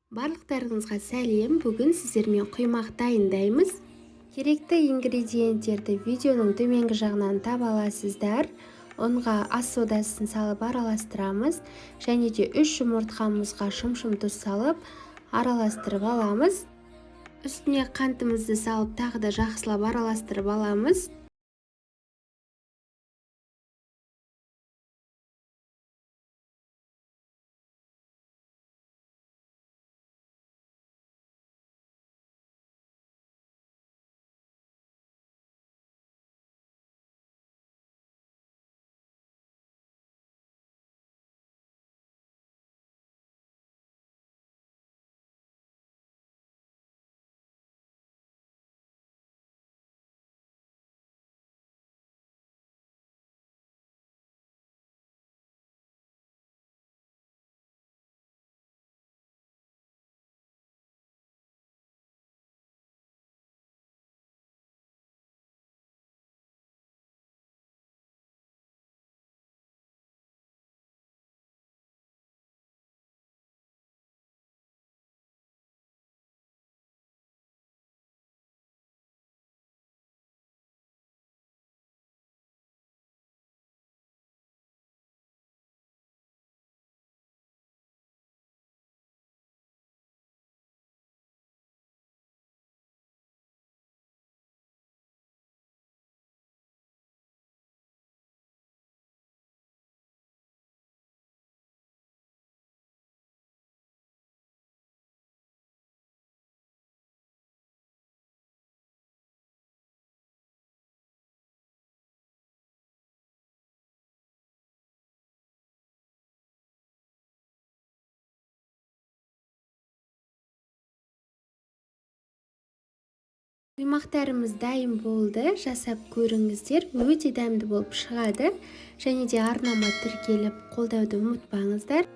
Барлықтарыңызға сәлем. Бүгін сіздермен құймақ дайындаймыз. Керекті ингредиенттерді видеоның төменгі жағынан таба аласыздар. Ұнға ас содасын салып араластырамыз. Және де 3 жұмыртқамызға шым-шым тұз салып араластырып аламыз. Үстіне қантымызды салып тағы да жақсылап араластырып аламыз. Құймақтарымыз дайын болды. Жасап көріңіздер. Өте дәмді болып шығады. Және де арнама тіркеліп қолдауды ұмытпаңыздар.